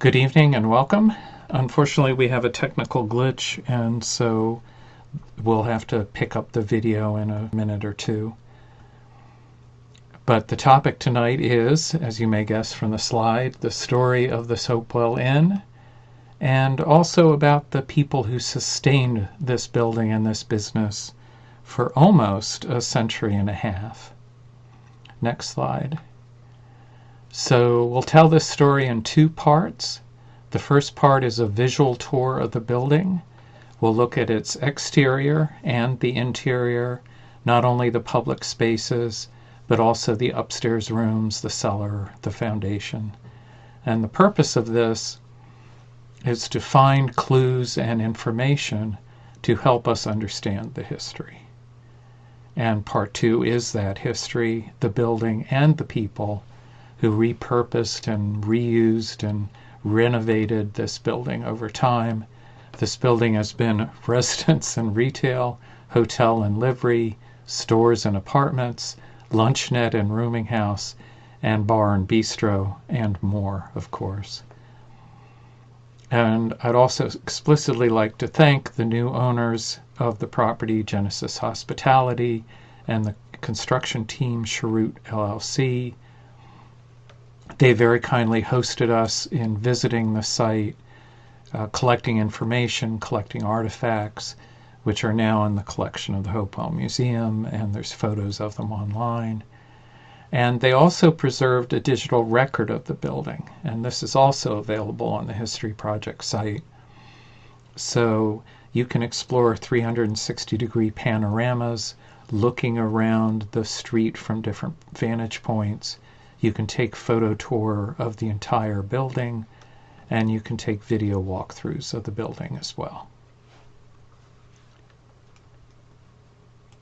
Good evening and welcome. Unfortunately, we have a technical glitch, and so we'll have to pick up the video in a minute or two. But the topic tonight is, as you may guess from the slide, the story of the Hopewell Inn, and also about the people who sustained this building and this business for almost a century and a half. Next slide. So we'll tell this story in two parts. The first part is a visual tour of the building. We'll look at its exterior and the interior, not only the public spaces, but also the upstairs rooms, the cellar, the foundation. And the purpose of this is to find clues and information to help us understand the history. And part two is that history, the building, and the people who repurposed and reused and renovated this building over time. This building has been residence and retail, hotel and livery, stores and apartments, lunchnet and rooming house, and bar and bistro, and more, of course. And I'd also explicitly like to thank the new owners of the property, Genesis Hospitality, and the construction team, Cherut LLC. They very kindly hosted us in visiting the site, collecting information, collecting artifacts, which are now in the collection of the Hopewell Museum, and there's photos of them online. And they also preserved a digital record of the building, and this is also available on the History Project site. So you can explore 360-degree panoramas, looking around the street from different vantage points. You can take photo tour of the entire building, and you can take video walkthroughs of the building as well.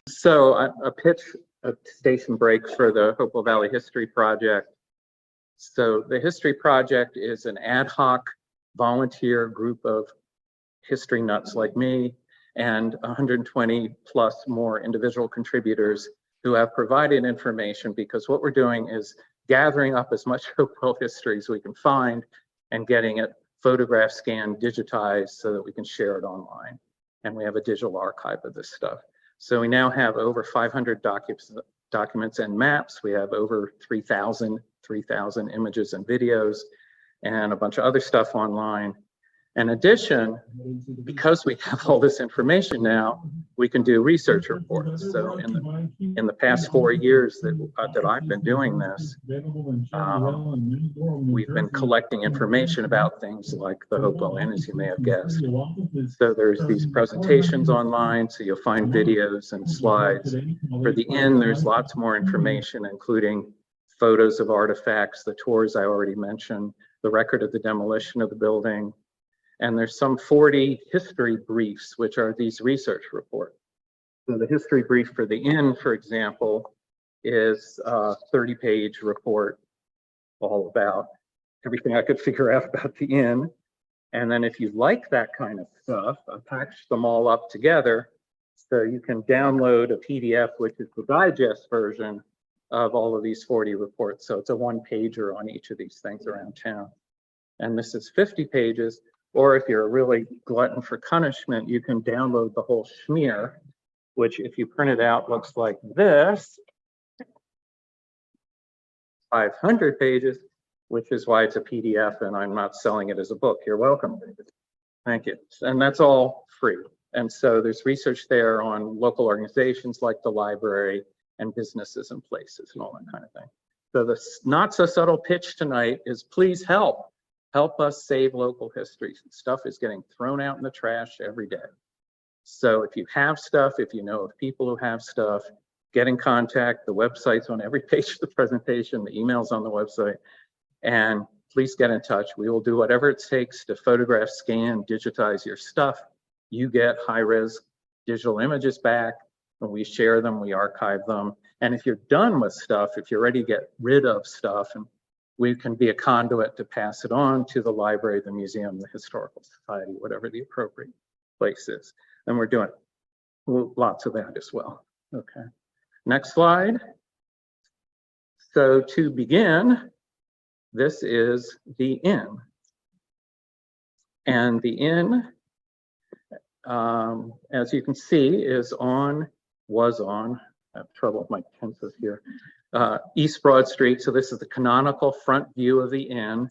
So a pitch, a station break for the Hopewell Valley History Project. So the History Project is an ad hoc volunteer group of history nuts like me and 120 plus more individual contributors who have provided information, because what we're doing is gathering up as much Hopewell history as we can find and getting it photographed, scanned, digitized so that we can share it online. And we have a digital archive of this stuff. So we now have over 500 documents and maps. We have over 3,000 images and videos and a bunch of other stuff online. In addition, because we have all this information now, we can do research reports. So in the past 4 years that I've been doing this, we've been collecting information about things like the Hopewell Inn, as you may have guessed. So there's these presentations online, so you'll find videos and slides. For the inn, there's lots more information, including photos of artifacts, the tours I already mentioned, the record of the demolition of the building. And there's some 40 history briefs, which are these research reports. So the history brief for the inn, for example, is a 30-page report all about everything I could figure out about the inn. And then if you like that kind of stuff, I packaged them all up together so you can download a PDF, which is the digest version of all of these 40 reports. So it's a one-pager on each of these things around town. And this is 50 pages. Or if you're a really glutton for punishment, you can download the whole schmear, which if you print it out looks like this, 500 pages, which is why it's a PDF and I'm not selling it as a book. You're welcome. Thank you. And that's all free. And so there's research there on local organizations like the library and businesses and places and all that kind of thing. So the not so subtle pitch tonight is please help. Help us save local history. Stuff is getting thrown out in the trash every day. So if you have stuff, if you know of people who have stuff, get in contact. The website's on every page of the presentation, the email's on the website, and please get in touch. We will do whatever it takes to photograph, scan, digitize your stuff. You get high-res digital images back. When we share them, we archive them. And if you're done with stuff, if you're ready to get rid of stuff, and we can be a conduit to pass it on to the library, the museum, the historical society, whatever the appropriate place is. And we're doing lots of that as well. Okay, next slide. So to begin, this is the inn. And the inn, as you can see, was on, I have trouble with my pencils here, East Broad Street. So this is the canonical front view of the inn.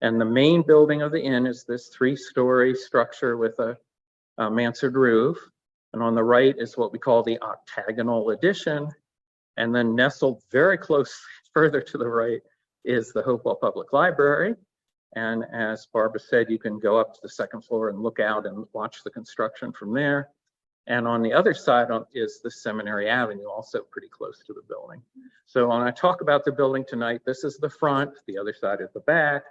And the main building of the inn is this 3-story structure with a mansard roof. And on the right is what we call the octagonal addition. And then nestled very close, further to the right, is the Hopewell Public Library. And as Barbara said, you can go up to the 2nd floor and look out and watch the construction from there. And on the other side is the Seminary Avenue, also pretty close to the building. So when I talk about the building tonight, this is the front, the other side is the back.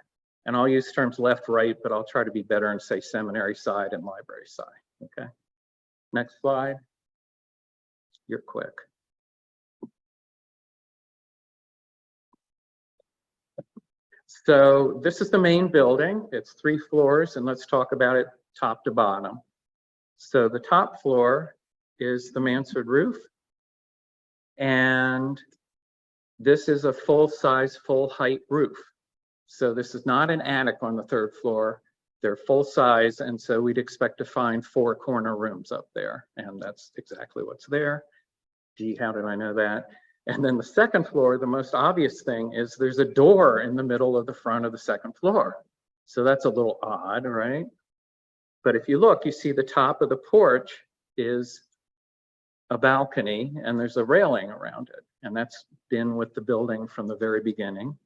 And I'll use terms left, right, but I'll try to be better and say seminary side and library side, okay? Next slide. You're quick. So this is the main building. It's 3 floors, and let's talk about it top to bottom. So the top floor is the mansard roof, and this is a full-size, full-height roof. So this is not an attic on the 3rd floor. They're full-size, and so we'd expect to find 4 corner rooms up there, and that's exactly what's there. Gee, how did I know that? And then the 2nd floor, the most obvious thing is there's a door in the middle of the front of the 2nd floor. So that's a little odd, right? But if you look, you see the top of the porch is a balcony and there's a railing around it. And that's been with the building from the very beginning.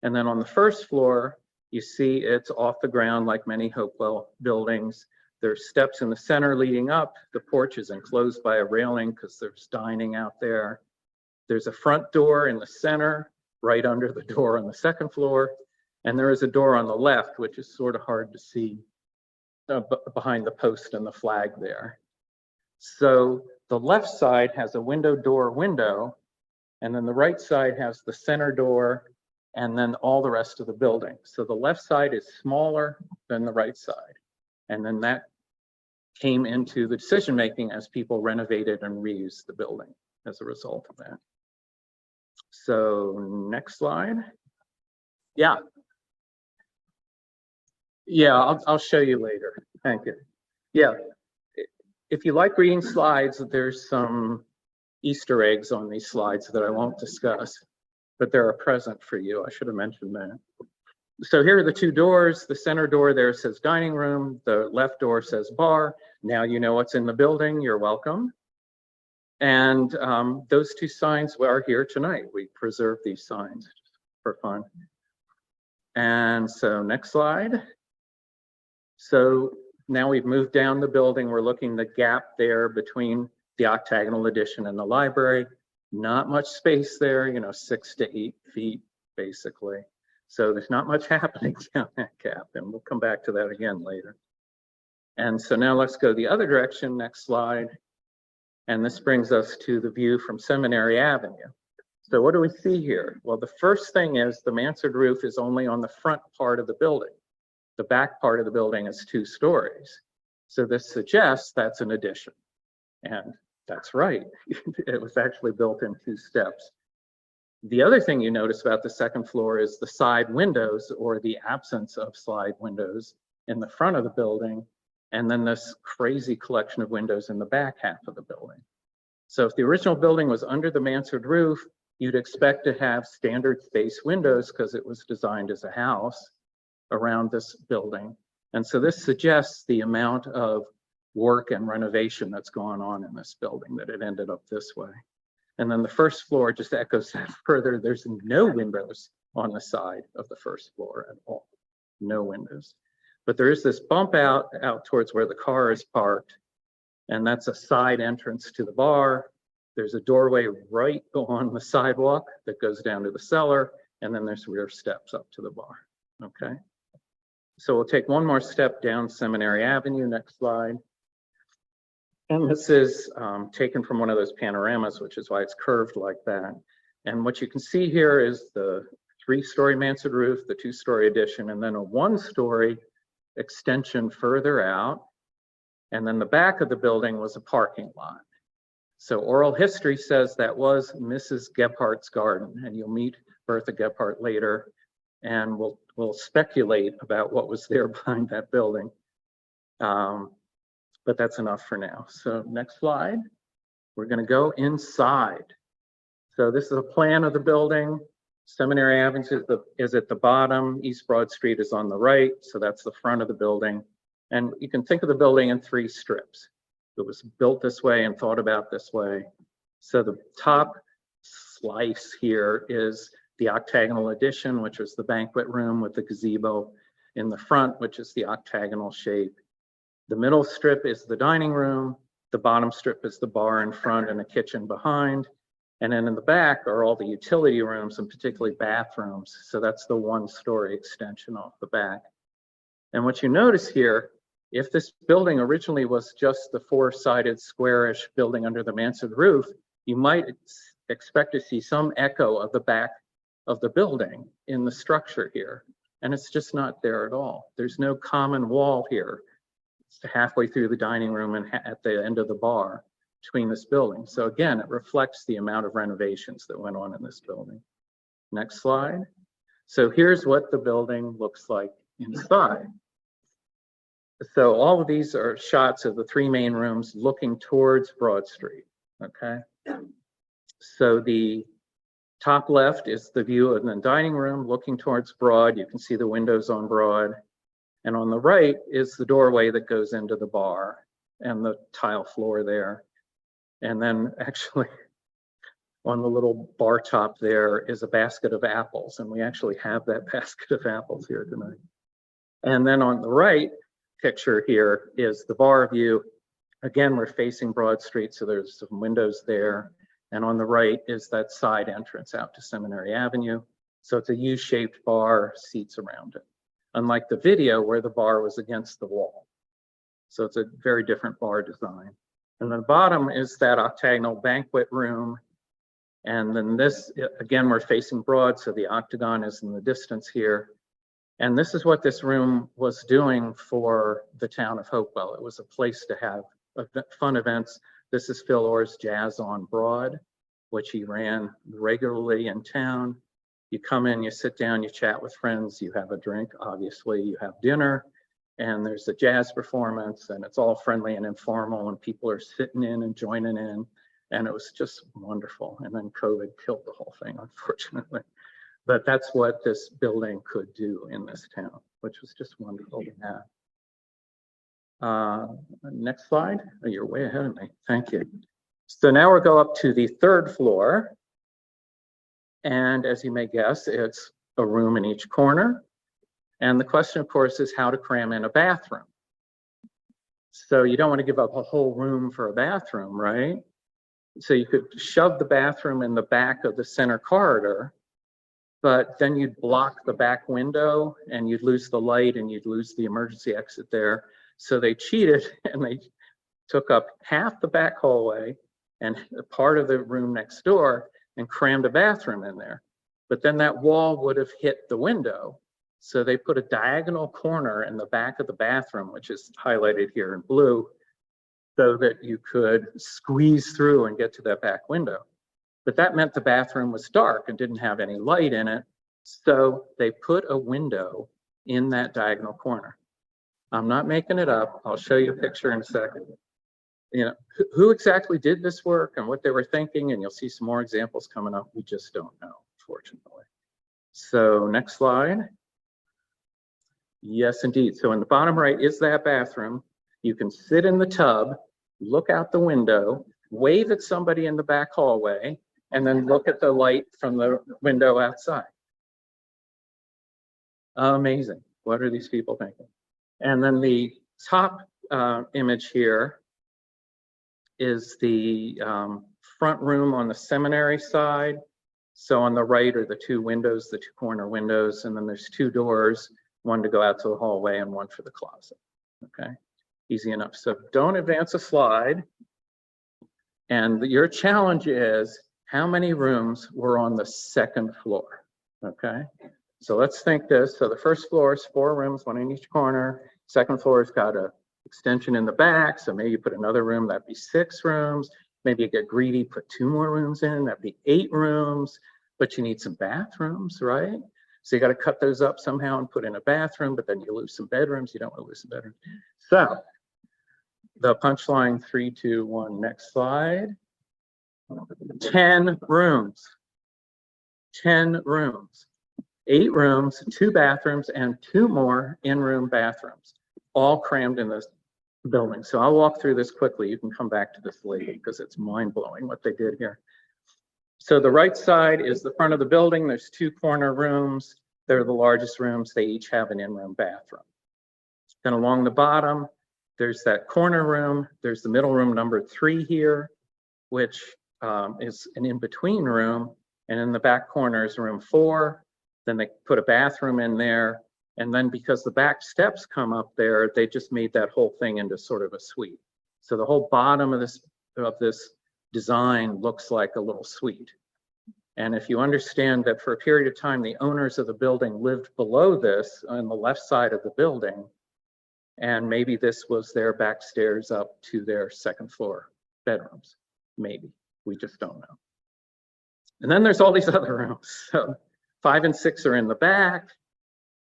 And then on the 1st floor, you see it's off the ground like many Hopewell buildings. There's steps in the center leading up. The porch is enclosed by a railing because there's dining out there. There's a front door in the center, right under the door on the 2nd floor. And there is a door on the left, which is sort of hard to see behind the post and the flag there. So the left side has a window, and then the right side has the center door, and then all the rest of the building. So the left side is smaller than the right side. And then that came into the decision-making as people renovated and reused the building as a result of that. So next slide. Yeah. Yeah, I'll show you later. Thank you. Yeah, if you like reading slides, there's some Easter eggs on these slides that I won't discuss, but they're a present for you. I should have mentioned that. So here are the 2 doors. The center door there says dining room. The left door says bar. Now you know what's in the building. You're welcome. And those 2 signs are here tonight. We preserve these signs for fun. And so next slide. So now we've moved down the building. We're looking the gap there between the octagonal addition and the library. Not much space there, you know, 6 to 8 feet, basically. So there's not much happening down that gap, and we'll come back to that again later. And so now let's go the other direction, next slide. And this brings us to the view from Seminary Avenue. So what do we see here? Well, the first thing is the mansard roof is only on the front part of the building. The back part of the building is 2 stories. So this suggests that's an addition. And that's right. It was actually built in 2 steps. The other thing you notice about the 2nd floor is the side windows, or the absence of side windows in the front of the building, and then this crazy collection of windows in the back half of the building. So if the original building was under the mansard roof, you'd expect to have standard space windows because it was designed as a house around this building. And so this suggests the amount of work and renovation that's gone on in this building, that it ended up this way. And then the 1st floor just echoes that further. There's no windows on the side of the 1st floor at all, no windows. But there is this bump out towards where the car is parked, and that's a side entrance to the bar. There's a doorway right on the sidewalk that goes down to the cellar, and then there's rear steps up to the bar, okay? So we'll take one more step down Seminary Avenue, next slide. And this is taken from one of those panoramas, which is why it's curved like that. And what you can see here is the 3-story mansard roof, the 2-story addition, and then a 1-story extension further out. And then the back of the building was a parking lot. So oral history says that was Mrs. Gephardt's garden, and you'll meet Bertha Gephardt later, and we'll we'll speculate about what was there behind that building. But that's enough for now. So next slide. We're going to go inside. So this is a plan of the building. Seminary Avenue is at the bottom. East Broad Street is on the right. So that's the front of the building. And you can think of the building in 3 strips. It was built this way and thought about this way. So the top slice here is the octagonal addition, which was the banquet room with the gazebo in the front, which is the octagonal shape. The middle strip is the dining room. The bottom strip is the bar in front and a kitchen behind. And then in the back are all the utility rooms and particularly bathrooms. So that's the 1-story extension off the back. And what you notice here, if this building originally was just the 4-sided squarish building under the mansard roof, you might expect to see some echo of the back of the building in the structure here. And it's just not there at all. There's no common wall here. It's halfway through the dining room and at the end of the bar between this building. So again, it reflects the amount of renovations that went on in this building. Next slide. So here's what the building looks like inside. So all of these are shots of the 3 main rooms looking towards Broad Street, okay? So the top left is the view of the dining room looking towards Broad. You can see the windows on Broad. And on the right is the doorway that goes into the bar and the tile floor there. And then actually on the little bar top there is a basket of apples. And we actually have that basket of apples here tonight. And then on the right picture here is the bar view. Again, we're facing Broad Street, so there's some windows there. And on the right is that side entrance out to Seminary Avenue. So it's a U-shaped bar, seats around it. Unlike the video where the bar was against the wall. So it's a very different bar design. And the bottom is that octagonal banquet room. And then this, again, we're facing Broad, so the octagon is in the distance here. And this is what this room was doing for the town of Hopewell. It was a place to have fun events. This is Phil Orr's Jazz on Broad, which he ran regularly in town. You come in, you sit down, you chat with friends, you have a drink, obviously, you have dinner, and there's a jazz performance, and it's all friendly and informal, and people are sitting in and joining in, and it was just wonderful. And then COVID killed the whole thing, unfortunately. But that's what this building could do in this town, which was just wonderful to have. Next slide. Oh, you're way ahead of me. Thank you. So now we'll go up to the 3rd floor. And as you may guess, it's a room in each corner. And the question, of course, is how to cram in a bathroom. So you don't want to give up a whole room for a bathroom, right? So you could shove the bathroom in the back of the center corridor, but then you'd block the back window and you'd lose the light and you'd lose the emergency exit there. So they cheated and they took up half the back hallway and a part of the room next door and crammed a bathroom in there. But then that wall would have hit the window. So they put a diagonal corner in the back of the bathroom, which is highlighted here in blue, so that you could squeeze through and get to that back window. But that meant the bathroom was dark and didn't have any light in it. So they put a window in that diagonal corner. I'm not making it up. I'll show you a picture in a second. You know, who exactly did this work and what they were thinking, and you'll see some more examples coming up. We just don't know, fortunately. So next slide. Yes, indeed. So in the bottom right is that bathroom. You can sit in the tub, look out the window, wave at somebody in the back hallway, and then look at the light from the window outside. Amazing. What are these people thinking? And then the top image here is the front room on the seminary side. So on the right are the 2 windows, the 2 corner windows, and then there's 2 doors, one to go out to the hallway and one for the closet. Okay, easy enough. So don't advance a slide. And your challenge is how many rooms were on the 2nd floor? Okay, so let's think this. So the 1st floor is 4 rooms, 1 in each corner. 2nd floor has got a extension in the back, so maybe you put another room, that'd be 6 rooms. Maybe you get greedy, put 2 more rooms in, that'd be 8 rooms, but you need some bathrooms, right? So you got to cut those up somehow and put in a bathroom, but then you lose some bedrooms. You don't want to lose some bedrooms. So the punchline, 3, 2, 1, next slide. 10 rooms. 10 rooms. 8 rooms, 2 bathrooms, and 2 more in-room bathrooms, all crammed in this building. So I'll walk through this quickly. You can come back to this later because it's mind-blowing what they did here. So the right side is the front of the building. There's 2 corner rooms. They're the largest rooms. They each have an in-room bathroom. Then along the bottom, there's that corner room. There's the middle room number 3 here, which is an in-between room. And in the back corner is room 4. Then they put a bathroom in there. And then because the back steps come up there, they just made that whole thing into sort of a suite. So the whole bottom of this design looks like a little suite. And if you understand that for a period of time, the owners of the building lived below this on the left side of the building, and maybe this was their back stairs up to their 2nd floor bedrooms, maybe, we just don't know. And then there's all these other rooms. So 5 and 6 are in the back.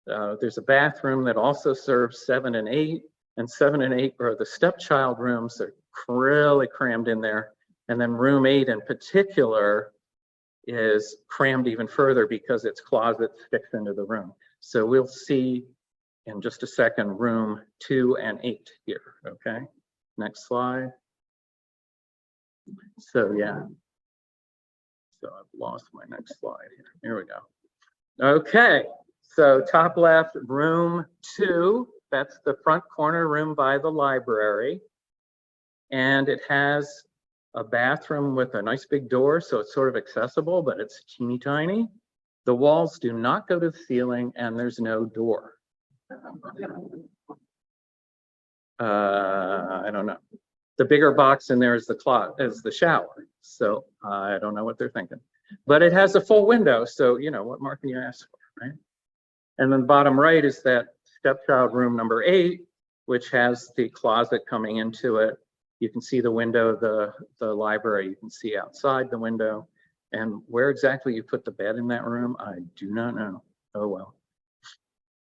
There's a bathroom that also serves 7 and 8, and 7 and 8 are the stepchild rooms. They're really crammed in there. And then room 8 in particular is crammed even further because its closet sticks into the room. So we'll see in just a second room 2 and 8 here, okay? Next slide. So yeah. So I've lost my next slide here. Here we go. Okay, so top left, room 2. That's the front corner room by the library. And it has a bathroom with a nice big door, so it's sort of accessible, but it's teeny tiny. The walls do not go to the ceiling, and there's no door. I don't know. The bigger box in there is the shower, so I don't know what they're thinking. But it has a full window, so you know, what more can you ask for, right? And then bottom right is that stepchild room number 8, which has the closet coming into it. You can see the window of the library. You can see outside the window. And where exactly you put the bed in that room, I do not know. Oh, well.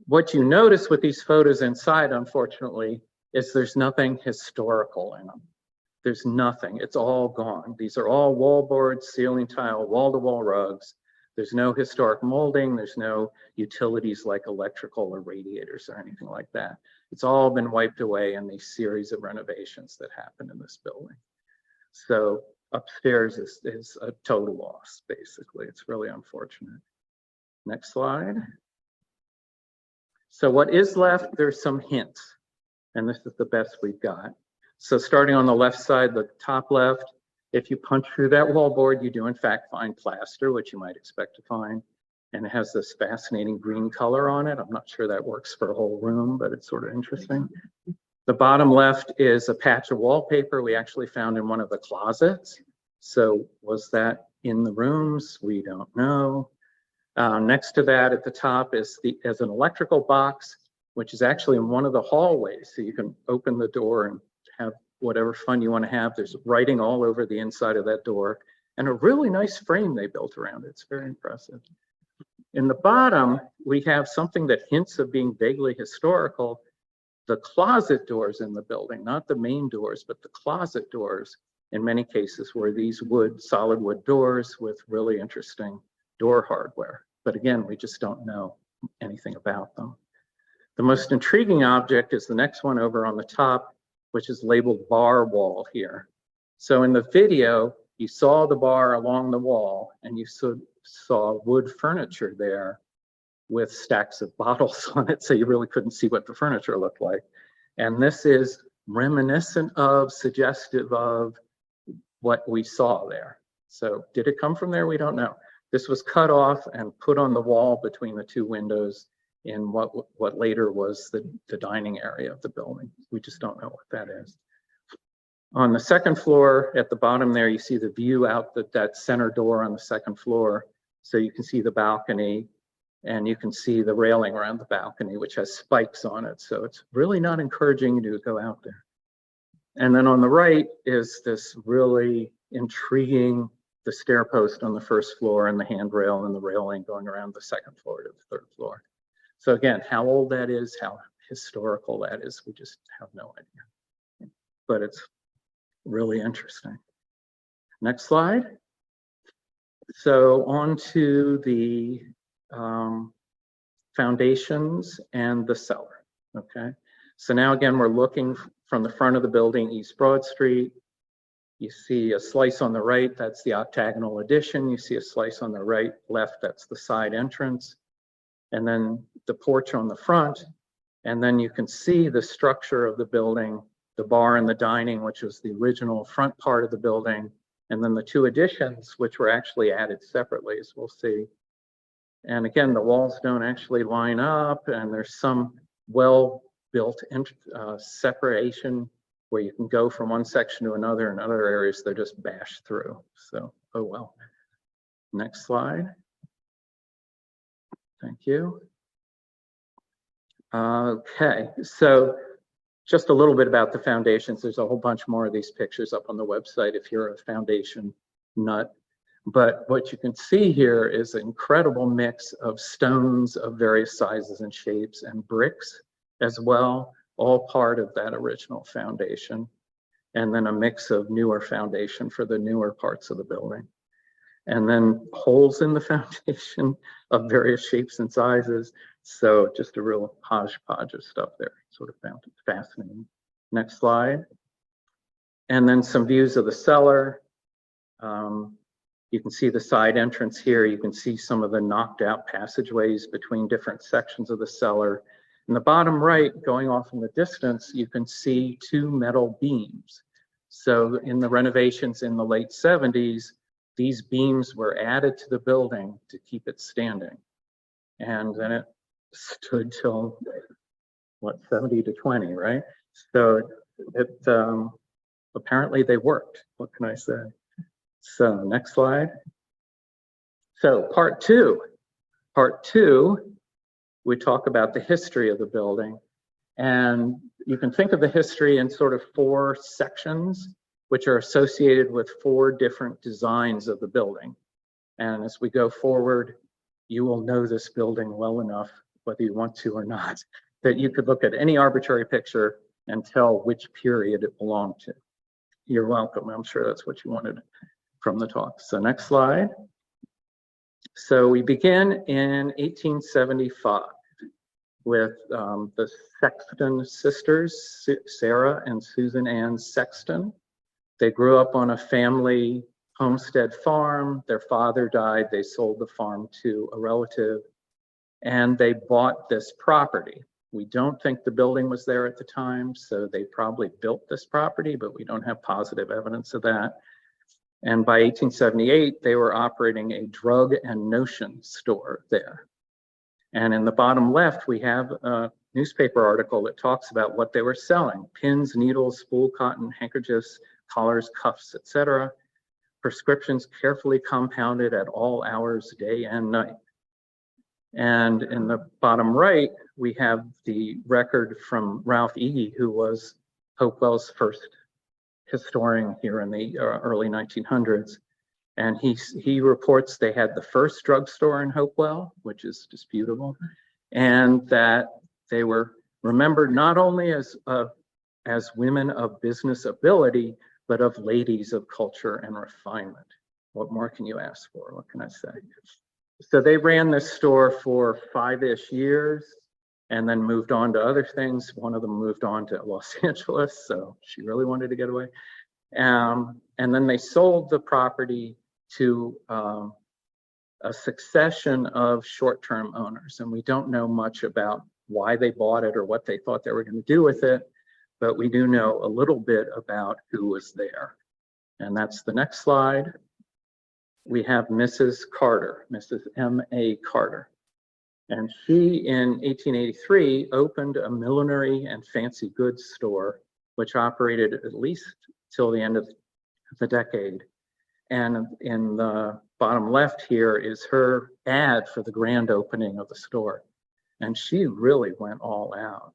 What you notice with these photos inside, unfortunately, is there's nothing historical in them. There's nothing. It's all gone. These are all wall boards, ceiling tile, wall-to-wall rugs. There's no historic molding. There's no utilities like electrical or radiators or anything like that. It's all been wiped away in these series of renovations that happened in this building. So upstairs is a total loss, basically. It's really unfortunate. Next slide. So what is left, there's some hints, and this is the best we've got. So starting on the left side, the top left, if you punch through that wall board, you do in fact find plaster, which you might expect to find. And it has this fascinating green color on it. I'm not sure that works for a whole room, but it's sort of interesting. The bottom left is a patch of wallpaper we actually found in one of the closets. So was that in the rooms? We don't know. Next to that at the top is an electrical box, which is actually in one of the hallways. So you can open the door and have whatever fun you want to have. There's writing all over the inside of that door and a really nice frame they built around it. It's very impressive. In the bottom, we have something that hints of being vaguely historical. The closet doors in the building, not the main doors, but the closet doors, in many cases, were these solid wood doors with really interesting door hardware. But again, we just don't know anything about them. The most intriguing object is the next one over on the top, which is labeled bar wall here. So in the video, you saw the bar along the wall and you saw wood furniture there with stacks of bottles on it, so you really couldn't see what the furniture looked like. And this is reminiscent of, suggestive of what we saw there. So did it come from there? We don't know. This was cut off and put on the wall between the 2 windows in what later was the dining area of the building. We just don't know what that is. On the 2nd floor, at the bottom there, you see the view out that center door on the 2nd floor. So you can see the balcony and you can see the railing around the balcony, which has spikes on it. So it's really not encouraging you to go out there. And then on the right is this really intriguing the stair post on the first floor and the handrail and the railing going around the second floor to the third floor. So again, how old that is, how historical that is, we just have no idea. But it's really interesting. Next slide. So on to the foundations and the cellar, okay? So now again, we're looking from the front of the building, East Broad Street. You see a slice on the right, that's the octagonal addition. You see a slice on the right, left, that's the side entrance. And then the porch on the front. And then you can see the structure of the building, the bar and the dining, which was the original front part of the building. And then the two additions, which were actually added separately, as we'll see. And again, the walls don't actually line up, and there's some well-built separation where you can go from one section to another. In other areas, they're just bashed through. So, oh well. Next slide. Thank you. Okay, so just a little bit about the foundations. There's a whole bunch more of these pictures up on the website if you're a foundation nut. But what you can see here is an incredible mix of stones of various sizes and shapes and bricks as well, all part of that original foundation. And then a mix of newer foundation for the newer parts of the building. And then holes in the foundation of various shapes and sizes. So just a real hodgepodge of stuff there. Sort of found it fascinating. Next slide. And then some views of the cellar. You can see the side entrance here. You can see some of the knocked out passageways between different sections of the cellar. In the bottom right, going off in the distance, you can see two metal beams. So in the renovations in the late 70s, these beams were added to the building to keep it standing. And then it stood till, what, 70 to 20, right? So it apparently they worked. What can I say? So next slide. So part two, we talk about the history of the building. And you can think of the history in sort of four sections, which are associated with four different designs of the building. And as we go forward, you will know this building well enough, whether you want to or not, that you could look at any arbitrary picture and tell which period it belonged to. You're welcome. I'm sure that's what you wanted from the talk. So next slide. So we begin in 1875 with the Sexton sisters, Sarah and Susan Ann Sexton. They grew up on a family homestead farm. Their father died. They sold the farm to a relative, and they bought this property. We don't think the building was there at the time, so they probably built this property, but we don't have positive evidence of that. And by 1878, they were operating a drug and notion store there. And in the bottom left, we have a newspaper article that talks about what they were selling: pins, needles, spool cotton, handkerchiefs, collars, cuffs, etc. Prescriptions carefully compounded at all hours, day and night. And in the bottom right, we have the record from Ralph Eady, who was Hopewell's first historian here in the early 1900s. And he reports they had the first drugstore in Hopewell, which is disputable, and that they were remembered not only as women of business ability, but of ladies of culture and refinement. What more can you ask for? What can I say? So they ran this store for 5-ish years and then moved on to other things. One of them moved on to Los Angeles, so she really wanted to get away. And then they sold the property to a succession of short-term owners. And we don't know much about why they bought it or what they thought they were going to do with it, but we do know a little bit about who was there. And that's the next slide. We have Mrs. Carter, Mrs. M.A. Carter. And she, in 1883, opened a millinery and fancy goods store, which operated at least till the end of the decade. And in the bottom left here is her ad for the grand opening of the store. And she really went all out.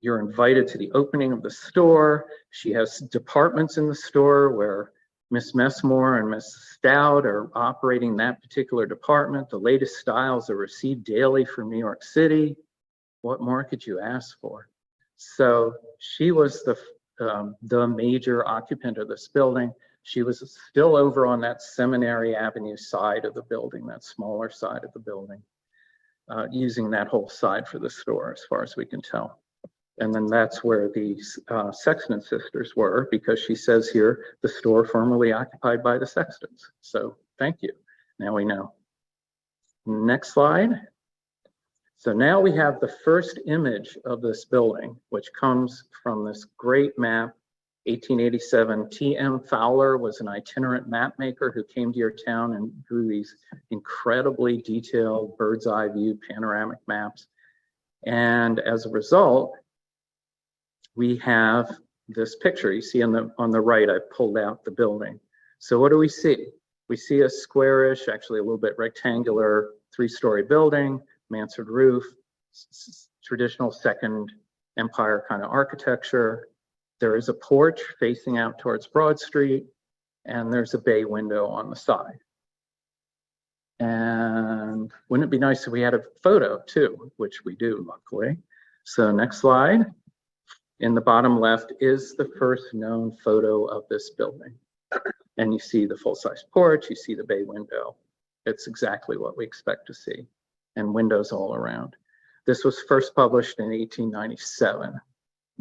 You're invited to the opening of the store. She has departments in the store where Miss Messmore and Miss Stout are operating that particular department. The latest styles are received daily from New York City. What more could you ask for? So she was the major occupant of this building. She was still over on that Seminary Avenue side of the building, that smaller side of the building, using that whole side for the store as far as we can tell. And then that's where the Sexton sisters were, because she says here, the store formerly occupied by the Sextons. So thank you. Now we know. Next slide. So now we have the first image of this building, which comes from this great map, 1887. T.M. Fowler was an itinerant map maker who came to your town and drew these incredibly detailed bird's eye view panoramic maps. And as a result, we have this picture. You see on the right, I pulled out the building. So what do we see? We see a squarish, actually a little bit rectangular, 3-story building, mansard roof, traditional Second Empire kind of architecture. There is a porch facing out towards Broad Street, and there's a bay window on the side. And wouldn't it be nice if we had a photo too, which we do, luckily. So next slide. In the bottom left is the first known photo of this building. And you see the full-size porch, you see the bay window. It's exactly what we expect to see, and windows all around. This was first published in 1897,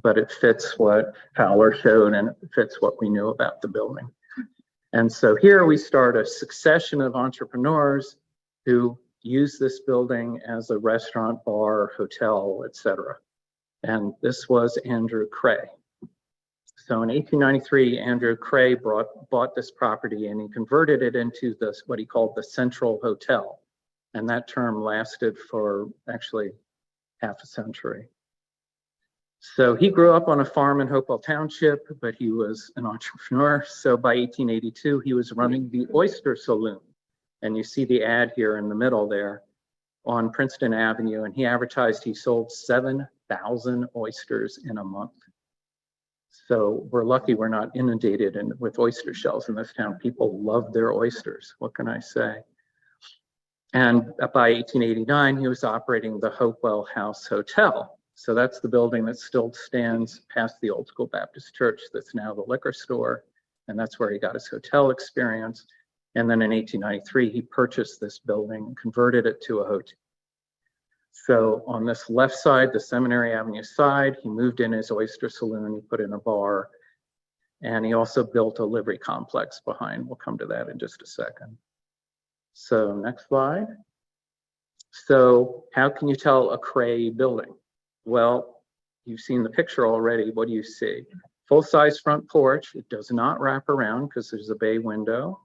but it fits what Fowler showed and it fits what we knew about the building. And so here we start a succession of entrepreneurs who use this building as a restaurant, bar, hotel, etc. And this was Andrew Cray. So in 1893, Andrew Cray bought this property and he converted it into this, what he called the Central Hotel. And that term lasted for actually half a century. So he grew up on a farm in Hopewell Township, but he was an entrepreneur. So by 1882, he was running the Oyster Saloon. And you see the ad here in the middle there on Princeton Avenue. And he advertised he sold 7,000 oysters in a month. So we're lucky we're not inundated with oyster shells in this town. People love their oysters. What can I say? And by 1889, he was operating the Hopewell House Hotel. So that's the building that still stands past the Old School Baptist Church that's now the liquor store. And that's where he got his hotel experience. And then in 1893, he purchased this building and converted it to a hotel. So on this left side, the Seminary Avenue side, he moved in his oyster saloon, he put in a bar, and he also built a livery complex behind. We'll come to that in just a second. So next slide. So how can you tell a Cray building? Well, you've seen the picture already. What do you see? Full-size front porch. It does not wrap around because there's a bay window.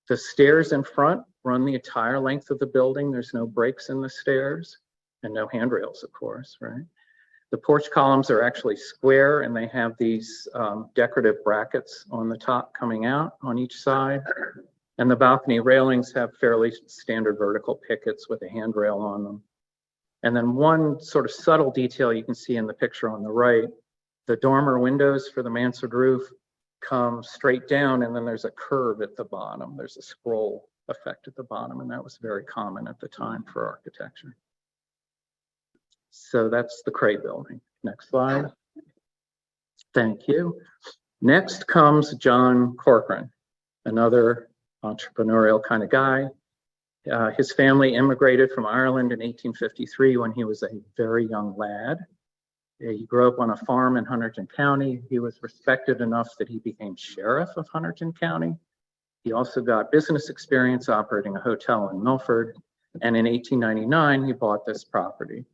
The stairs in front run the entire length of the building. There's no breaks in the stairs and no handrails, of course, right? The porch columns are actually square and they have these decorative brackets on the top coming out on each side. And the balcony railings have fairly standard vertical pickets with a handrail on them. And then one sort of subtle detail you can see in the picture on the right, the dormer windows for the mansard roof come straight down and then there's a curve at the bottom. There's a scroll effect at the bottom, and that was very common at the time for architecture. So that's the Cray building. Next slide. Thank you. Next comes John Corcoran, another entrepreneurial kind of guy. His family immigrated from Ireland in 1853 when he was a very young lad. He grew up on a farm in Hunterdon County. He was respected enough that he became sheriff of Hunterdon County. He also got business experience operating a hotel in Milford. And in 1899, he bought this property.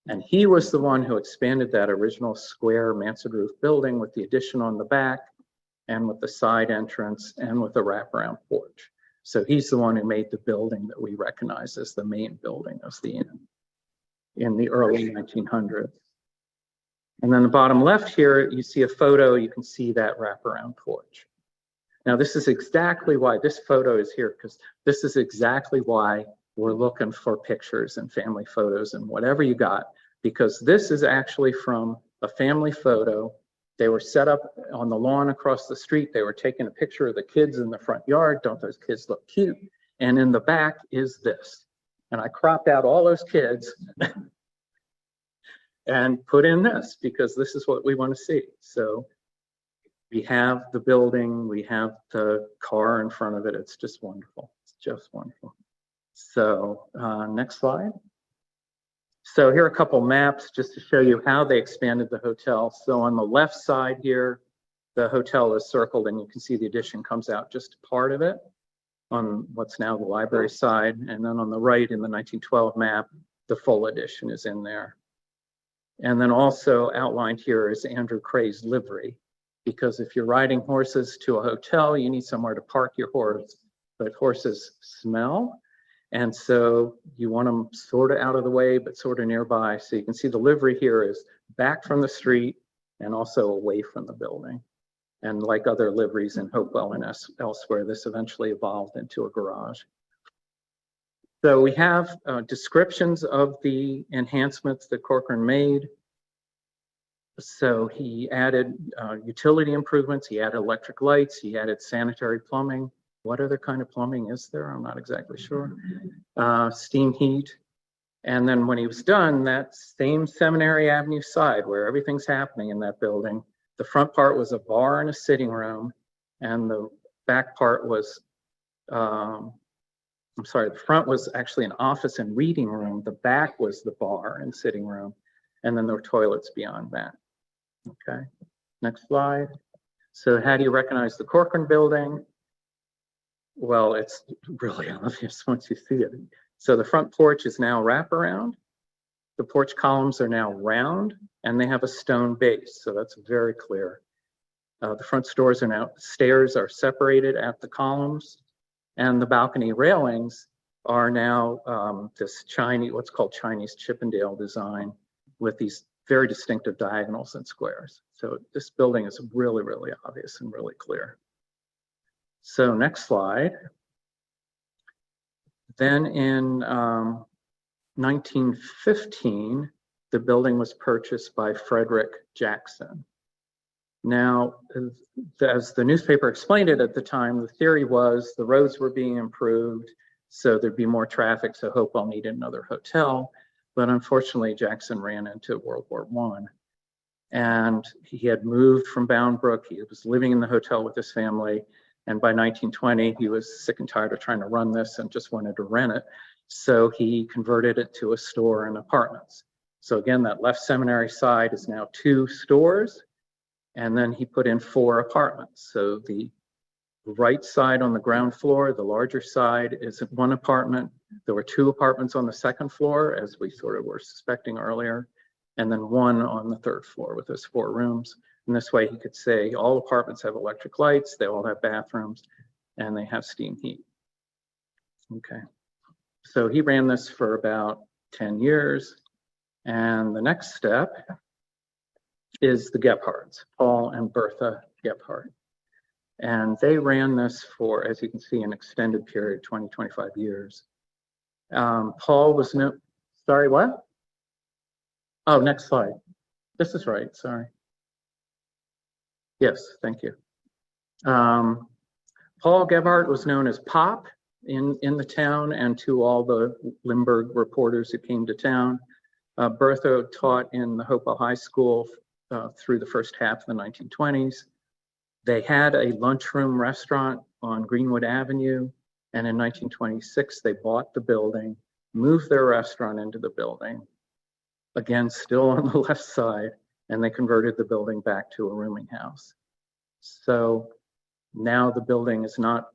And he was the one who expanded that original square mansard roof building with the addition on the back and with the side entrance and with the wraparound porch. So he's the one who made the building that we recognize as the main building of the inn in the early 1900s. And then the bottom left here, you see a photo, you can see that wraparound porch. Now this is exactly why this photo is here, because this is exactly why we're looking for pictures and family photos and whatever you got, because this is actually from a family photo They were set up on the lawn across the street. They were taking a picture of the kids in the front yard. Don't those kids look cute? And in the back is this. And I cropped out all those kids and put in this because this is what we want to see. So we have the building, we have the car in front of it. It's just wonderful. It's just wonderful. So next slide. So here are a couple maps just to show you how they expanded the hotel. So on the left side here, the hotel is circled and you can see the addition comes out just part of it on what's now the library side. And then on the right in the 1912 map, the full addition is in there. And then also outlined here is Andrew Cray's livery, because if you're riding horses to a hotel, you need somewhere to park your horse, but horses smell. And so you want them sort of out of the way, but sort of nearby. So you can see the livery here is back from the street and also away from the building. And like other liveries in Hopewell and elsewhere, this eventually evolved into a garage. So we have descriptions of the enhancements that Corcoran made. So he added utility improvements, he added electric lights, he added sanitary plumbing. What other kind of plumbing is there? I'm not exactly sure. Steam heat. And then when he was done, that same Seminary Avenue side where everything's happening in that building, the front part was a bar and a sitting room, and the back part was, the front was actually an office and reading room. The back was the bar and sitting room, and then there were toilets beyond that. Okay, next slide. So how do you recognize the Corcoran building? Well, it's really obvious once you see it. So the front porch is now wraparound. The porch columns are now round and they have a stone base. So that's very clear. The front stairs are separated at the columns, and the balcony railings are now this what's called Chinese Chippendale design with these very distinctive diagonals and squares. So this building is really, really obvious and really clear. So next slide. Then in 1915, the building was purchased by Frederick Jackson. Now, as the newspaper explained it at the time, the theory was the roads were being improved, so there'd be more traffic, so Hopewell needed another hotel. But unfortunately, Jackson ran into World War I. And he had moved from Bound Brook. He was living in the hotel with his family. And by 1920, he was sick and tired of trying to run this and just wanted to rent it. So he converted it to a store and apartments. So again, that left Seminary side is now 2 stores. And then he put in 4 apartments. So the right side on the ground floor, the larger side, is 1 apartment. There were 2 apartments on the second floor, as we sort of were suspecting earlier, and then 1 on the 3rd floor with those 4 rooms. And this way he could say all apartments have electric lights, they all have bathrooms, and they have steam heat. Okay, so he ran this for about 10 years. And the next step is the Gephardts, Paul and Bertha Gephardt. And they ran this for, as you can see, an extended period, 20, 25 years. Paul was sorry, what? Oh, next slide. This is right, sorry. Yes, thank you. Paul Gebhardt was known as Pop in the town and to all the Limburg reporters who came to town. Bertha taught in the Hopewell High School through the first half of the 1920s. They had a lunchroom restaurant on Greenwood Avenue, and in 1926 they bought the building, moved their restaurant into the building, again still on the left side, and they converted the building back to a rooming house. So now the building is not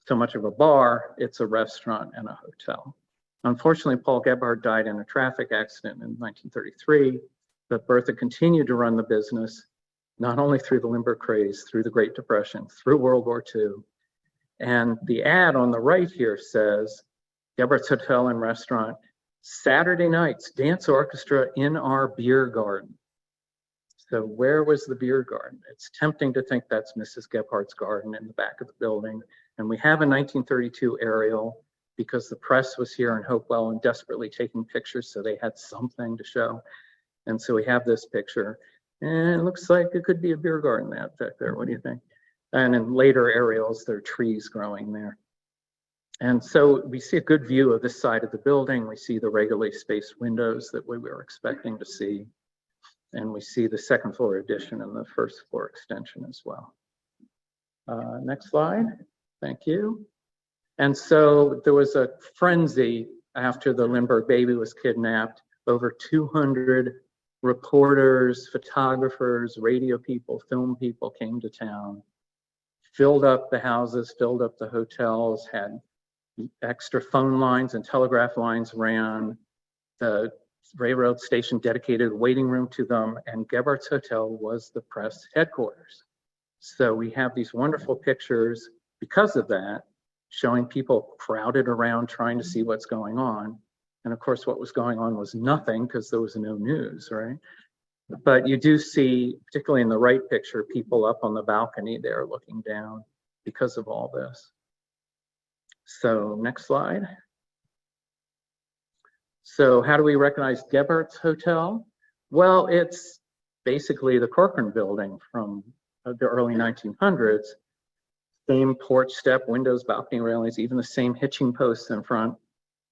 so much of a bar, it's a restaurant and a hotel. Unfortunately, Paul Gebhardt died in a traffic accident in 1933, but Bertha continued to run the business, not only through the Limburg craze, through the Great Depression, through World War II. And the ad on the right here says, Gebhardt's Hotel and Restaurant, Saturday nights, dance orchestra in our beer garden. So where was the beer garden? It's tempting to think that's Mrs. Gebhardt's garden in the back of the building. And we have a 1932 aerial because the press was here in Hopewell and desperately taking pictures, so they had something to show. And so we have this picture. And it looks like it could be a beer garden back there. What do you think? And in later aerials, there are trees growing there. And so we see a good view of this side of the building. We see the regularly spaced windows that we were expecting to see. And we see the second floor addition and the first floor extension as well. Next slide. Thank you. And so there was a frenzy after the Lindbergh baby was kidnapped. Over 200 reporters, photographers, radio people, film people came to town, filled up the houses, filled up the hotels, had extra phone lines and telegraph lines ran. The railroad station dedicated a waiting room to them, and Gebhardt's Hotel was the press headquarters. So we have these wonderful pictures because of that, showing people crowded around trying to see what's going on. And of course, what was going on was nothing because there was no news, right? But you do see, particularly in the right picture, people up on the balcony there looking down because of all this. So next slide. So how do we recognize Gebhardt's Hotel? Well, it's basically the Corcoran building from the early 1900s. Same porch step, windows, balcony railings, even the same hitching posts in front.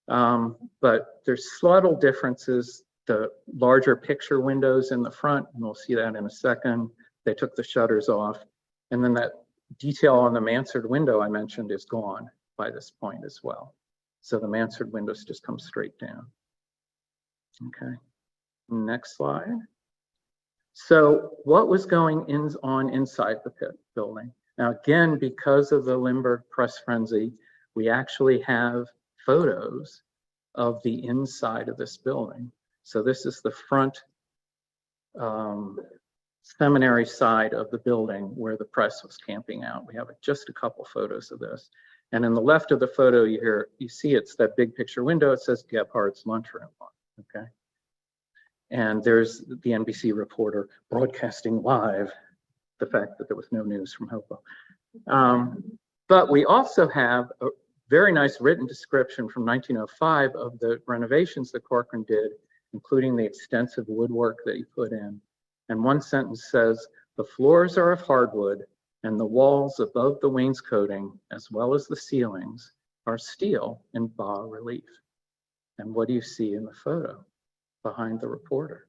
But there's subtle differences. The larger picture windows in the front, and we'll see that in a second. They took the shutters off. And then that detail on the mansard window I mentioned is gone by this point as well. So the mansard windows just come straight down. Okay, next slide. So what was going on inside the pit building? Now, again, because of the Lindbergh press frenzy, we actually have photos of the inside of this building. So this is the front seminary side of the building where the press was camping out. We have just a couple photos of this. And in the left of the photo, you see it's that big picture window. It says Gebhardt's lunchroom on it, okay? And there's the NBC reporter broadcasting live the fact that there was no news from Hopewell. But we also have a very nice written description from 1905 of the renovations that Corcoran did, including the extensive woodwork that he put in. And one sentence says, "The floors are of hardwood, and the walls above the wainscoting, as well as the ceilings, are steel in bas relief." And what do you see in the photo behind the reporter?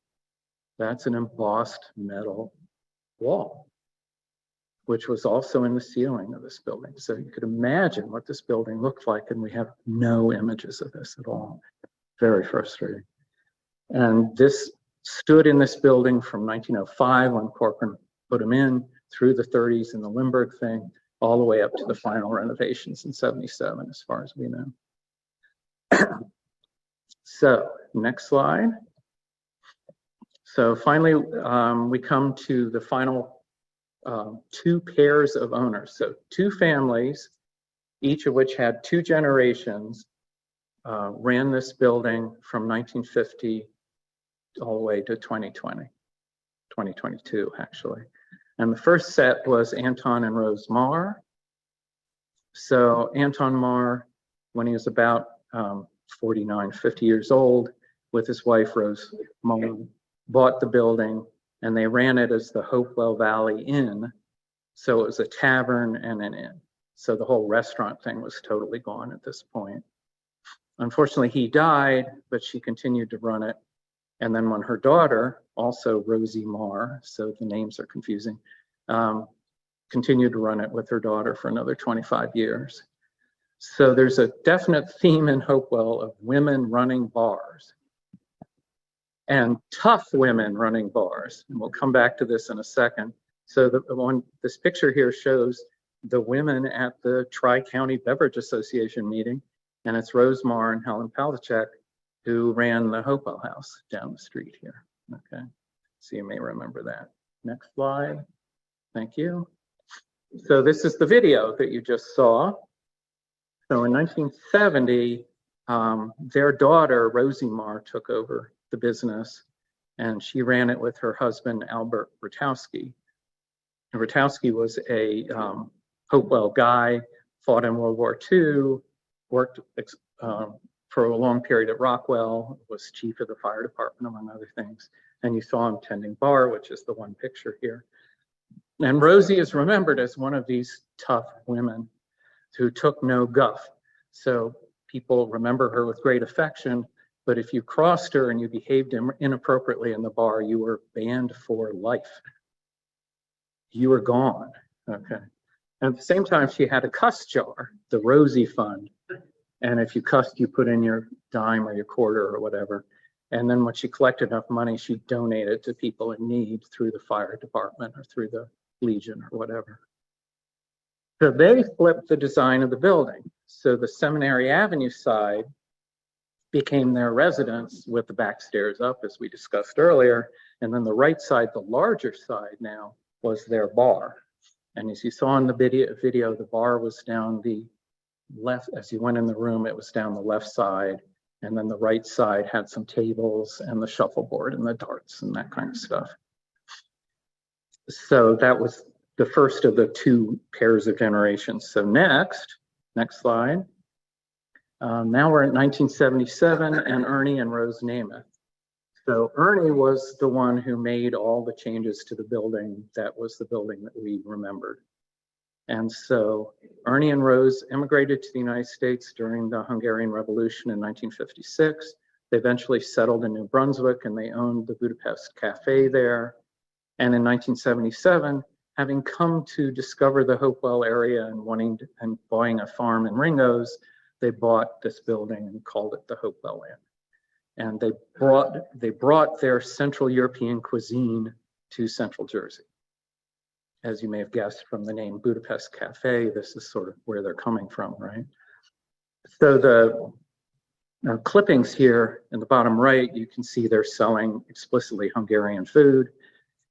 That's an embossed metal wall, which was also in the ceiling of this building. So you could imagine what this building looked like, and we have no images of this at all. Very frustrating. And this stood in this building from 1905 when Corcoran put them in, through the 30s and the Lindbergh thing, all the way up to the final renovations in 77, as far as we know. So next slide. So finally, we come to the final two pairs of owners. So two families, each of which had two generations, ran this building from 1950 all the way to 2022 actually. And the first set was Anton and Rose Marr. So Anton Marr, when he was about 49, 50 years old, with his wife Rose Marr, bought the building, and they ran it as the Hopewell Valley Inn. So it was a tavern and an inn. So the whole restaurant thing was totally gone at this point. Unfortunately, he died, but she continued to run it. And then when her daughter, also Rosie Marr, so the names are confusing, continued to run it with her daughter for another 25 years. So there's a definite theme in Hopewell of women running bars and tough women running bars. And we'll come back to this in a second. So this picture here shows the women at the Tri-County Beverage Association meeting, and it's Rose Marr and Helen Palachuk who ran the Hopewell House down the street here. Okay, so you may remember that. Next slide. Thank you. So this is the video that you just saw. So in 1970, their daughter, Rosie Marr, took over the business, and she ran it with her husband, Albert Ratowski. And Ratowski was a Hopewell guy, fought in World War II, worked for a long period at Rockwell, was chief of the fire department, among other things. And you saw him tending bar, which is the one picture here. And Rosie is remembered as one of these tough women who took no guff. So people remember her with great affection, but if you crossed her and you behaved inappropriately in the bar, you were banned for life. You were gone, okay? And at the same time, she had a cuss jar, the Rosie Fund. And if you cussed, you put in your dime or your quarter or whatever. And then when she collected enough money, she donated to people in need through the fire department or through the Legion or whatever. So they flipped the design of the building. So the Seminary Avenue side became their residence with the back stairs up, as we discussed earlier. And then the right side, the larger side now, was their bar. And as you saw in the video, the bar was down the left. As you went in the room, it was down the left side. And then the right side had some tables and the shuffleboard and the darts and that kind of stuff. So that was the first of the two pairs of generations. So next slide. Now we're at 1977 and Ernie and Rose Namath. So Ernie was the one who made all the changes to the building. That was the building that we remembered. And so Ernie and Rose immigrated to the United States during the Hungarian Revolution in 1956. They eventually settled in New Brunswick and they owned the Budapest Cafe there. And in 1977, having come to discover the Hopewell area and buying a farm in Ringo's, they bought this building and called it the Hopewell Inn. And they brought their Central European cuisine to Central Jersey. As you may have guessed from the name Budapest Cafe, this is sort of where they're coming from, right? So the clippings here in the bottom right, you can see they're selling explicitly Hungarian food.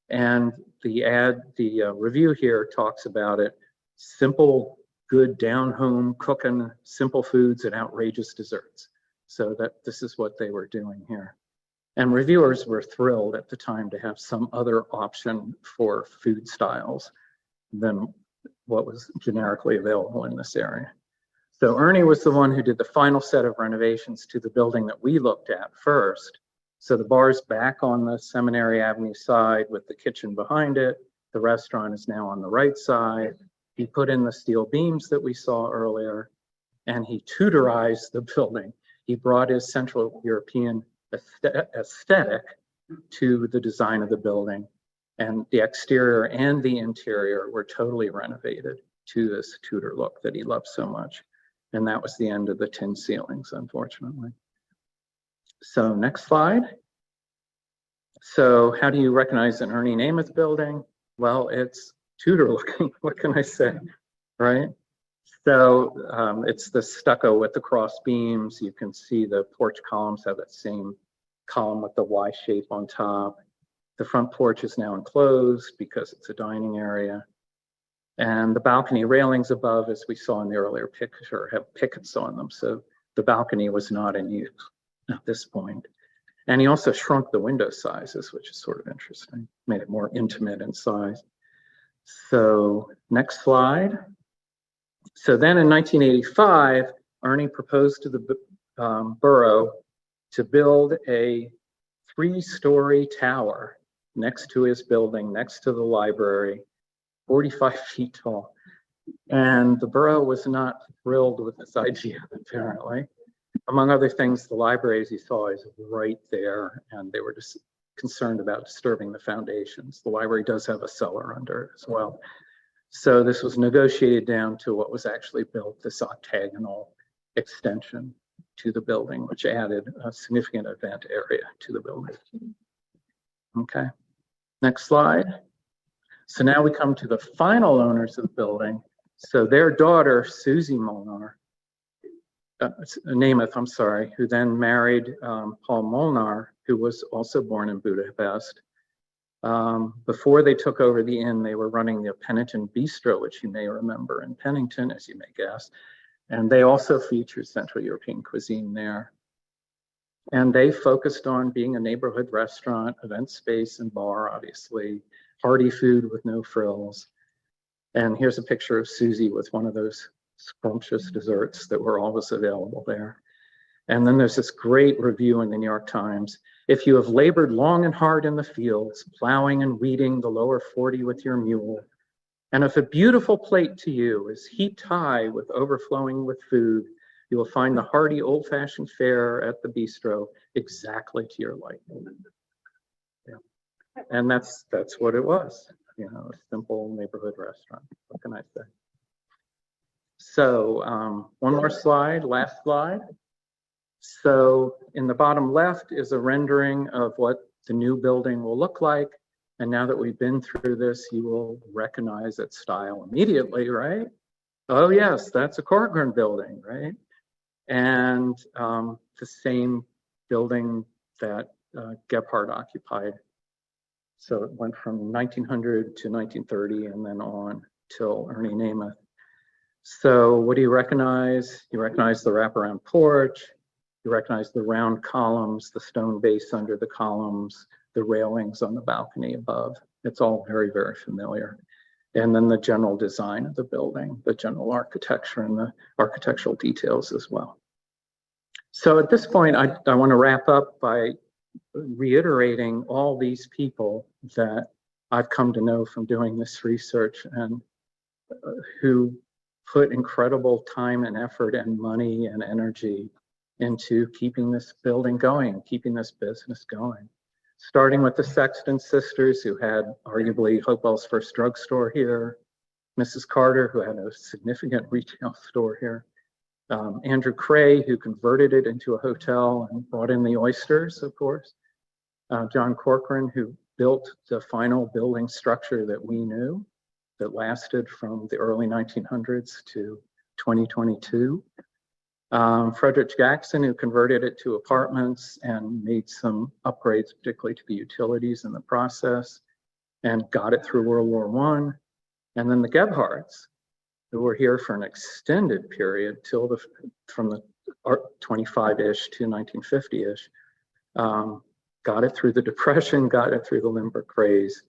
And the review here talks about it: simple, good down-home cooking, simple foods and outrageous desserts. So that this is what they were doing here. And reviewers were thrilled at the time to have some other option for food styles than what was generically available in this area. So Ernie was the one who did the final set of renovations to the building that we looked at first. So the bar's back on the Seminary Avenue side with the kitchen behind it. The restaurant is now on the right side. He put in the steel beams that we saw earlier, and he Tudorized the building. He brought his Central European aesthetic to the design of the building, and the exterior and the interior were totally renovated to this Tudor look that he loved so much. And that was the end of the tin ceilings, unfortunately. So next slide. So how do you recognize an Ernie Namath building? Well, it's Tudor looking, what can I say, right? So it's the stucco with the cross beams. You can see the porch columns have that same column with the Y shape on top. The front porch is now enclosed because it's a dining area. And the balcony railings above, as we saw in the earlier picture, have pickets on them. So the balcony was not in use at this point. And he also shrunk the window sizes, which is sort of interesting, made it more intimate in size. So next slide. So then in 1985, Ernie proposed to the borough to build a 3-story tower next to his building, next to the library, 45 feet tall. And the borough was not thrilled with this idea, apparently. Among other things, the library, as you saw, is right there, and they were just concerned about disturbing the foundations. The library does have a cellar under it as well. So this was negotiated down to what was actually built, this octagonal extension to the building, which added a significant event area to the building. Okay, next slide. So now we come to the final owners of the building. So their daughter, Susie Molnar, Namath, I'm sorry, who then married Paul Molnar, who was also born in Budapest. Before they took over the inn, they were running the Pennington Bistro, which you may remember in Pennington, as you may guess. And they also featured Central European cuisine there. And they focused on being a neighborhood restaurant, event space and bar, obviously, hearty food with no frills. And here's a picture of Susie with one of those scrumptious desserts that were always available there. And then there's this great review in the New York Times. If you have labored long and hard in the fields, plowing and weeding the lower 40 with your mule, and if a beautiful plate to you is heaped high with overflowing with food, you will find the hearty old-fashioned fare at the bistro exactly to your liking. Yeah. And that's what it was, you know, a simple neighborhood restaurant. What can I say? So one more slide, last slide. So in the bottom left is a rendering of what the new building will look like. And now that we've been through this, you will recognize its style immediately, right? Oh yes, that's a Corcoran building, right? And the same building that Gebhardt occupied. So it went from 1900 to 1930 and then on till Ernie Namath. So what do you recognize? You recognize the wraparound porch. You recognize the round columns, the stone base under the columns, the railings on the balcony above. It's all very, very familiar. And then the general design of the building, the general architecture and the architectural details as well. So at this point, I want to wrap up by reiterating all these people that I've come to know from doing this research and who put incredible time and effort and money and energy into keeping this building going, keeping this business going. Starting with the Sexton sisters, who had arguably Hopewell's first drugstore here, Mrs. Carter, who had a significant retail store here, Andrew Cray, who converted it into a hotel and brought in the oysters, of course, John Corcoran, who built the final building structure that we knew that lasted from the early 1900s to 2022. Frederick Jackson, who converted it to apartments and made some upgrades, particularly to the utilities in the process, and got it through World War I. And then the Gebhardts, who were here for an extended period till from the 25-ish to 1950-ish, got it through the Depression, got it through the Limburg craze,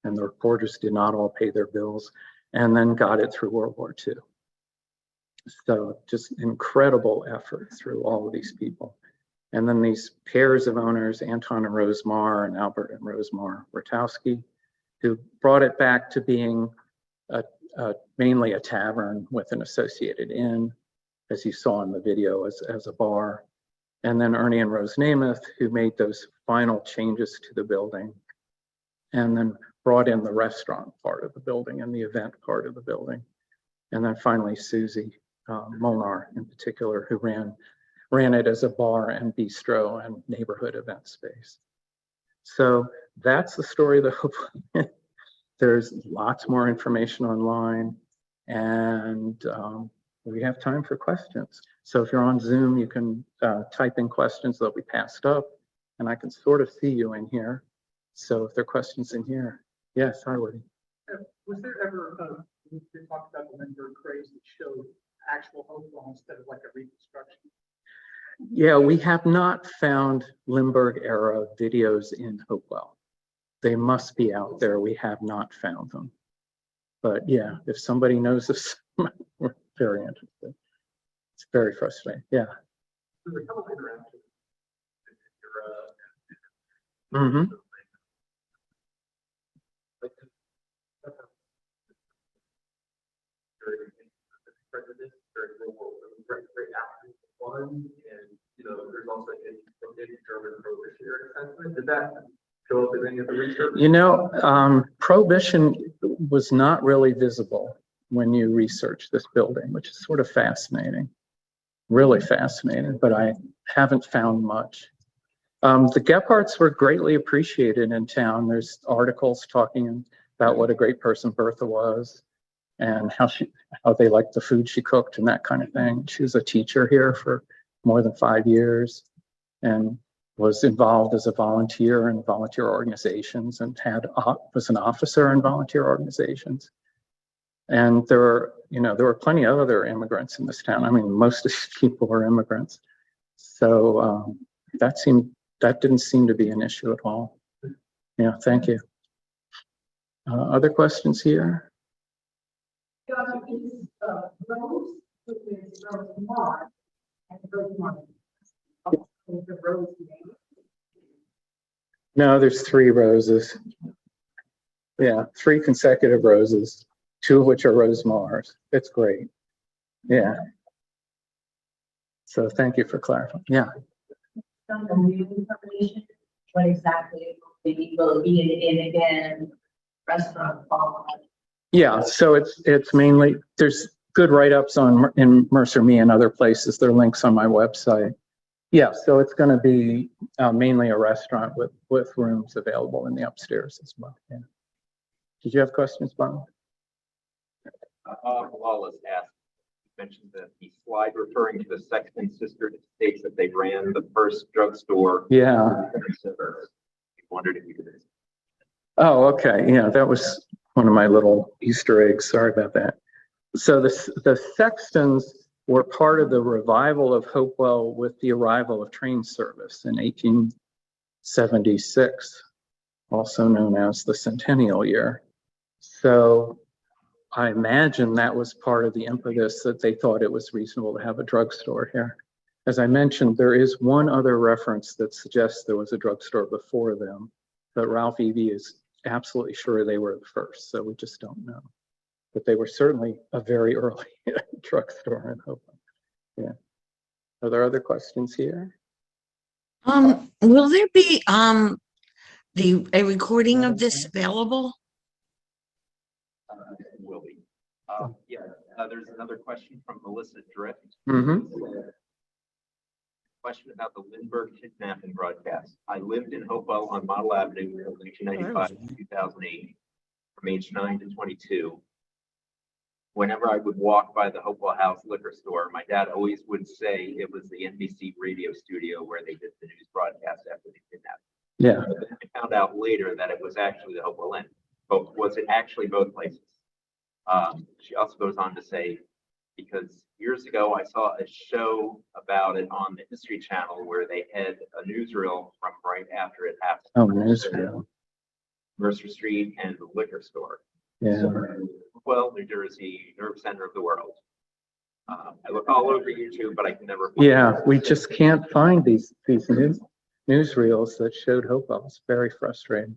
and the reporters did not all pay their bills, and then got it through World War II. So just incredible effort through all of these people. And then these pairs of owners, Anton and Rose Marr and Albert and Rose Marr Rotowski, who brought it back to being mainly a tavern with an associated inn, as you saw in the video, as a bar. And then Ernie and Rose Namath, who made those final changes to the building and then brought in the restaurant part of the building and the event part of the building. And then finally, Susie Molnar in particular, who ran it as a bar and bistro and neighborhood event space. So that's the story of the Hopewell Inn. There's lots more information online, and we have time for questions. So if you're on Zoom, you can type in questions that we passed up, and I can sort of see you in here. So if there are questions in here, yes, Harwood. Was there ever, we talked about the Limburg craze that showed actual Hopewell instead of like a reconstruction? Yeah, we have not found Limburg era videos in Hopewell. They must be out there. We have not found them. But yeah, if somebody knows this, we're very interested. It's very frustrating. Yeah. There's a couple of interactions. Mm-hmm. And you know, there's also a German prohibitionary sentiment. Did that show up in any of the research? You know, prohibition was not really visible when you research this building, which is sort of fascinating, really fascinating, but I haven't found much. The Gephardts were greatly appreciated in town. There's articles talking about what a great person Bertha was and how they liked the food she cooked and that kind of thing. She was a teacher here for more than 5 years and was involved as a volunteer in volunteer organizations and was an officer in volunteer organizations. And there were plenty of other immigrants in this town. I mean, most of these people were immigrants. So that didn't seem to be an issue at all. Yeah, thank you. Other questions here? Rose, which is Rose Marr, and Rose Marr. The roads name. No, there's 3 roses. Yeah, 3 consecutive roses, 2 of which are rose Mars. It's great. Yeah. So thank you for clarifying. Yeah. Some of the new information, what exactly will it be an inn again, restaurant, bar? Yeah, so it's mainly, there's good write-ups in Mercer Me and other places. There are links on my website. Yeah, so it's going to be mainly a restaurant with rooms available in the upstairs as well. Yeah. Did you have questions, Bob? Wallace asked, mentioned that the slide referring to the Sexton sister states that they ran the first drugstore. Yeah. Wondered if you could. Oh, okay. Yeah, that was one of my little Easter eggs. Sorry about that. So the Sextons were part of the revival of Hopewell with the arrival of train service in 1876, also known as the Centennial Year. So I imagine that was part of the impetus that they thought it was reasonable to have a drugstore here. As I mentioned, there is one other reference that suggests there was a drugstore before them, but Ralph Evie is absolutely sure they were the first, so we just don't know. But they were certainly a very early drugstore in Hopewell. Yeah. Are there other questions here? Will there be a recording of this available? Will be. Yeah, there's another question from Melissa Drift. Mm-hmm. Question about the Lindbergh kidnapping broadcast. I lived in Hopewell on Model Avenue from 1995 to 2008, from age 9 to 22. Whenever I would walk by the Hopewell House liquor store, my dad always would say it was the NBC radio studio where they did the news broadcast after the kidnapping. Yeah. But then I found out later that it was actually the Hopewell Inn. But was it actually both places? She also goes on to say, because years ago I saw a show about it on the History Channel where they had a newsreel from right after it happened. Oh, newsreel. Mercer Street and the liquor store. Yeah. So, well, New Jersey, nerve center of the world. I look all over YouTube, but I can never find Yeah, we just can't find these newsreels that showed Hopewell. It's very frustrating.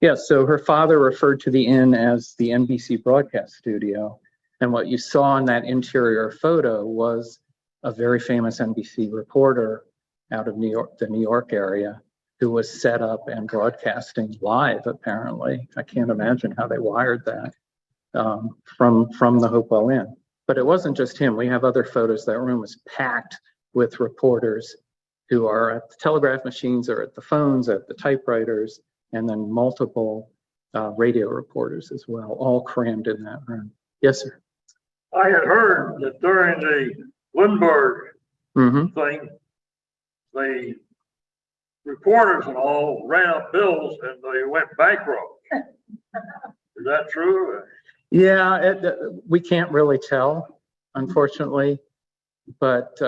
Yeah, so her father referred to the inn as the NBC broadcast studio. And what you saw in that interior photo was a very famous NBC reporter out of New York, the New York area, who was set up and broadcasting live, apparently. I can't imagine how they wired that from the Hopewell Inn. But it wasn't just him. We have other photos. That room was packed with reporters who are at the telegraph machines or at the phones, at the typewriters, and then multiple radio reporters as well, all crammed in that room. Yes, sir. I had heard that during the Lindbergh thing, the reporters and all ran up bills and they went bankrupt. Is that true? Yeah, we can't really tell, unfortunately, but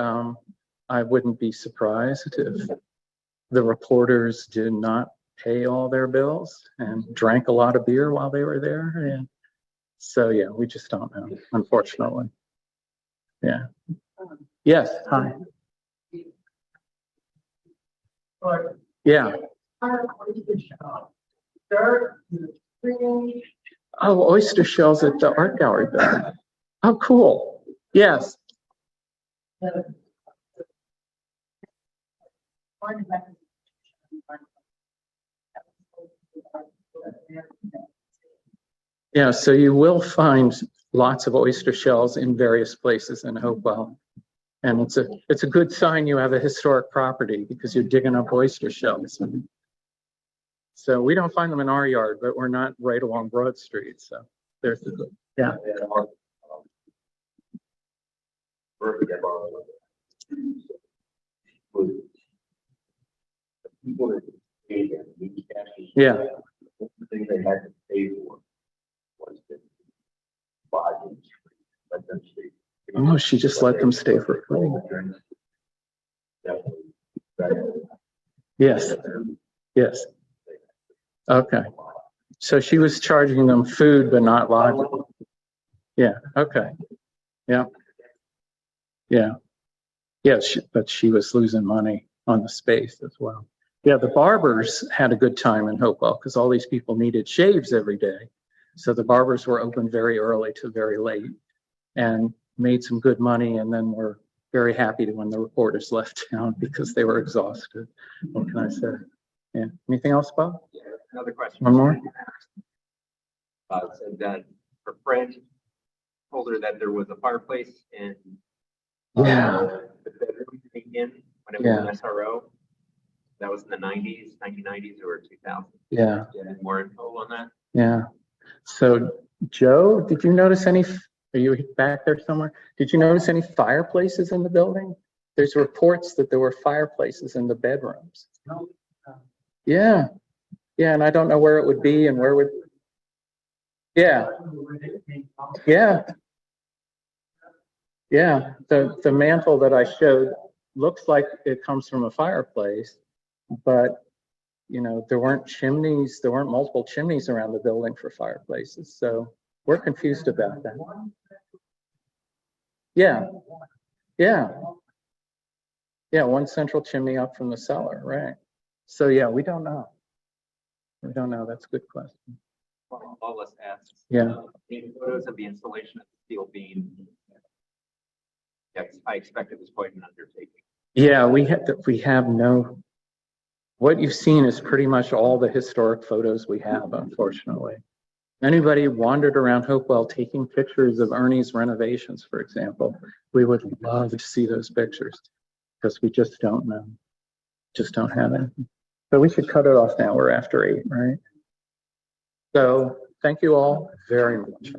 I wouldn't be surprised if the reporters did not pay all their bills and drank a lot of beer while they were there. And so, yeah, we just don't know, unfortunately. Yeah. Yes, hi. Yeah. Oh, oyster shells at the art gallery building. Oh, cool. Yes. Yeah, so you will find lots of oyster shells in various places in Hopewell. And it's a good sign you have a historic property because you're digging up oyster shells. So we don't find them in our yard, but we're not right along Broad Street. So there's the good. Yeah. Yeah. The thing they had to pay for was the lodging, let them stay. Oh, she just let them stay for free. Yes. Yes. Okay. So she was charging them food, but not lodging. Yeah. Okay. Yeah. Yeah. Yeah. But she was losing money, on the space as well. Yeah, the barbers had a good time in Hopewell because all these people needed shaves every day. So the barbers were open very early to very late and made some good money, and then were very happy when the reporters left town because they were exhausted. What can I say? Yeah. Anything else, Bob? Another question. One more? Said that her friend told her that there was a fireplace in Yeah. the bedroom in when it was Yeah. an SRO. That was in the 1990s or 2000s. Yeah. Do you have any more info on that? Yeah. So, Joe, did you notice any? Are you back there somewhere? Did you notice any fireplaces in the building? There's reports that there were fireplaces in the bedrooms. Yeah. Yeah, and I don't know where it would be and where would. Yeah. Yeah. Yeah. The mantle that I showed looks like it comes from a fireplace, but you know, there weren't chimneys, there weren't multiple chimneys around the building for fireplaces. So we're confused about that. Yeah. Yeah. Yeah, one central chimney up from the cellar, right? So yeah, we don't know. We don't know. That's a good question. All us asks. Yeah. The photos of the installation of the steel beam. Yes, I expect it was quite an undertaking. Yeah, we have no. What you've seen is pretty much all the historic photos we have, unfortunately. Anybody wandered around Hopewell taking pictures of Ernie's renovations, for example, we would love to see those pictures because we just don't know. Just don't have anything. So we should cut it off now. We're after 8, right? So thank you all very much.